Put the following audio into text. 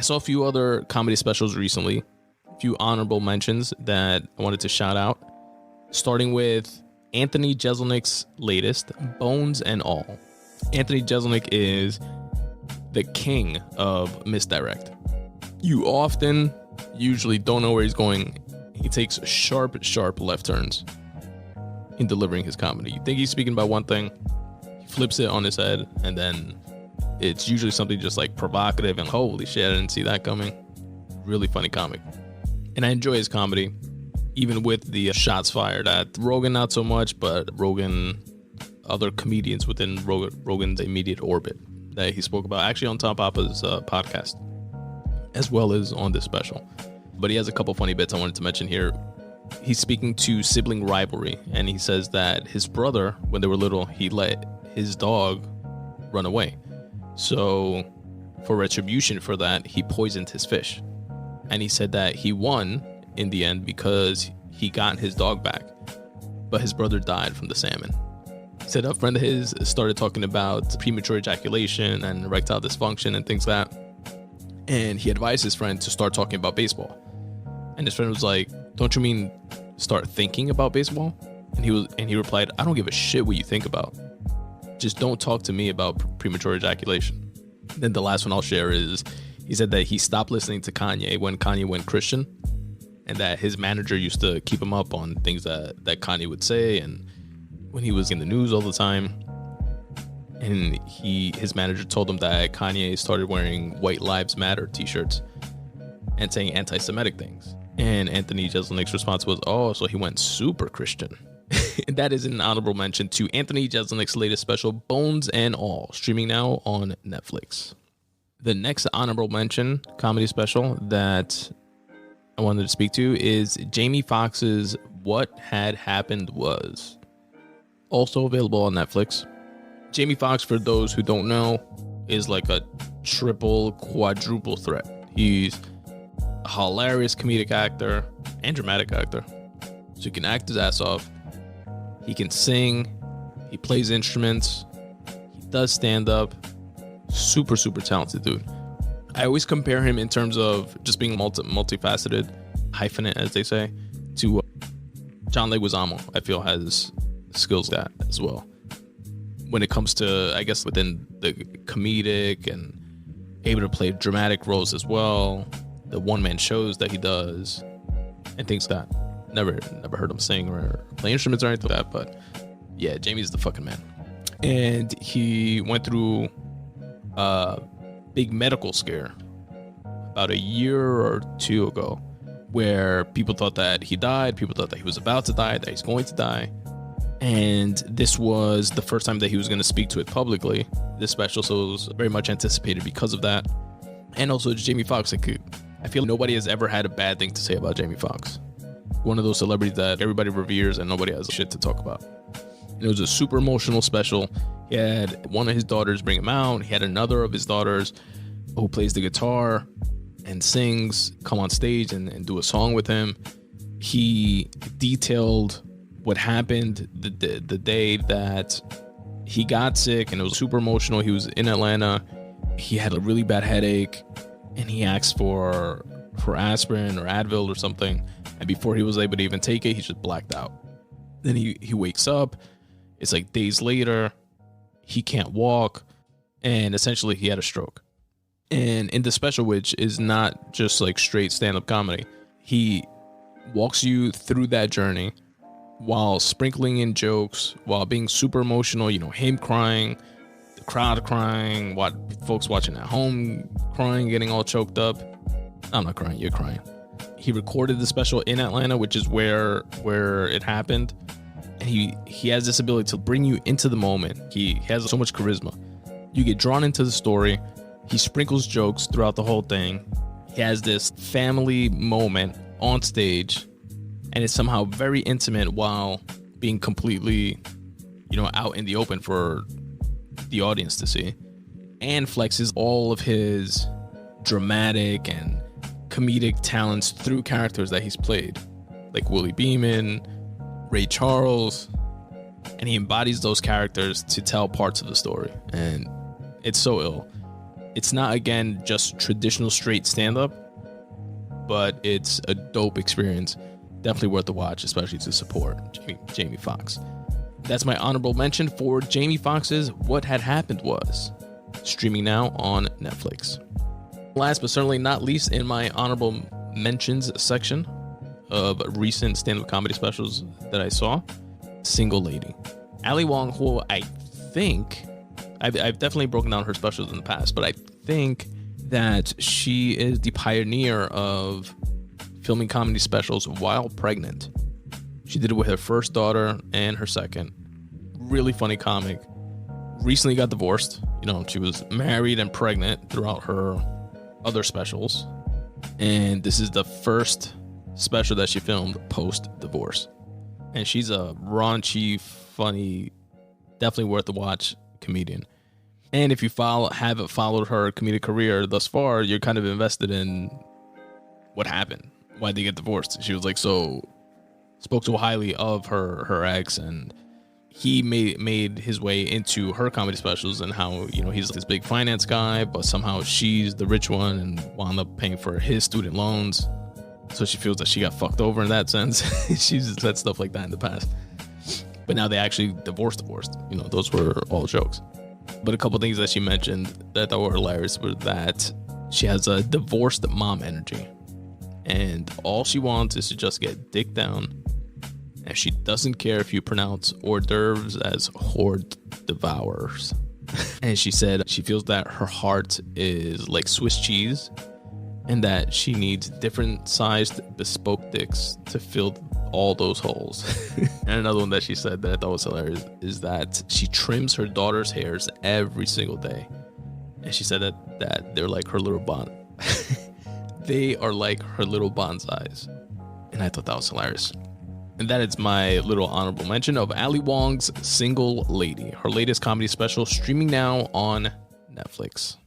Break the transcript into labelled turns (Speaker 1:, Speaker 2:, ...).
Speaker 1: I saw a few other comedy specials recently, a few honorable mentions that I wanted to shout out, starting with Anthony Jeselnik's latest, Bones and All. Anthony Jeselnik is the king of misdirect. You usually don't know where he's going. He takes sharp left turns in delivering his comedy. You think he's speaking about one thing, he flips it on his head, and then it's usually something just like provocative and holy shit, I didn't see that coming. Really funny comic. And I enjoy his comedy, even with the shots fired at Rogan, not so much, but Rogan, other comedians within Rogan's immediate orbit that he spoke about, actually on Tom Papa's podcast, as well as on this special. But he has a couple funny bits I wanted to mention here. He's speaking to sibling rivalry, and he says that his brother, when they were little, he let his dog run away. So for retribution for that, he poisoned his fish. And he said that he won in the end because he got his dog back, but his brother died from the salmon. He said a friend of his started talking about premature ejaculation and erectile dysfunction and things like that. And he advised his friend to start talking about baseball. And his friend was like, "Don't you mean start thinking about baseball?" And he replied, "I don't give a shit what you think about. Just don't talk to me about premature ejaculation." Then the last one I'll share is, he said that he stopped listening to Kanye when Kanye went Christian, and that his manager used to keep him up on things that Kanye would say, and when he was in the news all the time. And his manager told him that Kanye started wearing White Lives Matter t-shirts and saying anti-Semitic things. And Anthony Jeselnik's response was, "Oh, so he went super Christian." And that is an honorable mention to Anthony Jeselnik's latest special, Bones and All, streaming now on Netflix. The next honorable mention comedy special that I wanted to speak to is Jamie Foxx's What Had Happened Was, also available on Netflix. Jamie Foxx, for those who don't know, is like a triple, quadruple threat. He's a hilarious comedic actor and dramatic actor. So he can act his ass off. He can sing. He plays instruments. He does stand up. Super talented dude. I always compare him in terms of just being multifaceted, hyphenate as they say, to John Leguizamo. I feel has skills that as well. When it comes to, I guess, within the comedic and able to play dramatic roles as well, the one-man shows that he does, and things like that. Never heard him sing or play instruments or anything like that, but yeah, Jamie's the fucking man. And he went through a big medical scare about a year or two ago, where people thought that he died, people thought that he was about to die, that he's going to die. And this was the first time that he was going to speak to it publicly, this special, so it was very much anticipated because of that. And also, it's Jamie Foxx. I feel nobody has ever had a bad thing to say about Jamie Foxx. One of those celebrities that everybody reveres and nobody has shit to talk about. And it was a super emotional special. He had one of his daughters bring him out. He had another of his daughters who plays the guitar and sings come on stage and do a song with him. He detailed what happened the day that he got sick, and it was super emotional. He was in Atlanta. He had a really bad headache, and he asked for aspirin or Advil or something. And before he was able to even take it, he just blacked out. Then he wakes up. It's like days later. He can't walk. And essentially he had a stroke. And in the special, which is not just like straight stand-up comedy, he walks you through that journey while sprinkling in jokes, while being super emotional, him crying, the crowd crying, what folks watching at home crying, getting all choked up. I'm not crying, you're crying. He recorded the special in Atlanta, which is where it happened. And he has this ability to bring you into the moment. He has so much charisma. You get drawn into the story. He sprinkles jokes throughout the whole thing. He has this family moment on stage, and it's somehow very intimate while being completely, out in the open for the audience to see. And flexes all of his dramatic and comedic talents through characters that he's played, like Willie Beeman, Ray Charles, and he embodies those characters to tell parts of the story, and it's so ill. It's not, again, just traditional straight stand-up, but it's a dope experience. Definitely worth the watch, especially to support Jamie Foxx. That's my honorable mention for Jamie Foxx's What Had Happened Was, streaming now on Netflix. Last but certainly not least, in my honorable mentions section of recent stand-up comedy specials that I saw, Single Lady. Ali Wong, who I think, I've definitely broken down her specials in the past, but I think that she is the pioneer of filming comedy specials while pregnant. She did it with her first daughter and her second. Really funny comic. Recently got divorced. She was married and pregnant throughout her other specials. And this is the first special that she filmed post-divorce. And she's a raunchy, funny, definitely worth the watch comedian. And if you haven't followed her comedic career thus far, you're kind of invested in what happened. Why'd they get divorced? She was like, spoke so highly of her ex, and he made his way into her comedy specials, and how, he's this big finance guy, but somehow she's the rich one and wound up paying for his student loans. So she feels that she got fucked over in that sense. She's said stuff like that in the past. But now they actually divorced. Those were all jokes. But a couple things that she mentioned that I thought were hilarious were that she has a divorced mom energy. And all she wants is to just get dick down. And she doesn't care if you pronounce hors d'oeuvres as horde devourers. And she said she feels that her heart is like Swiss cheese, and that she needs different sized bespoke dicks to fill all those holes. And another one that she said that I thought was hilarious is that she trims her daughter's hairs every single day. And she said that they're like her little they are like her little bonsais. And I thought that was hilarious. And that is my little honorable mention of Ali Wong's Single Lady, her latest comedy special, streaming now on Netflix.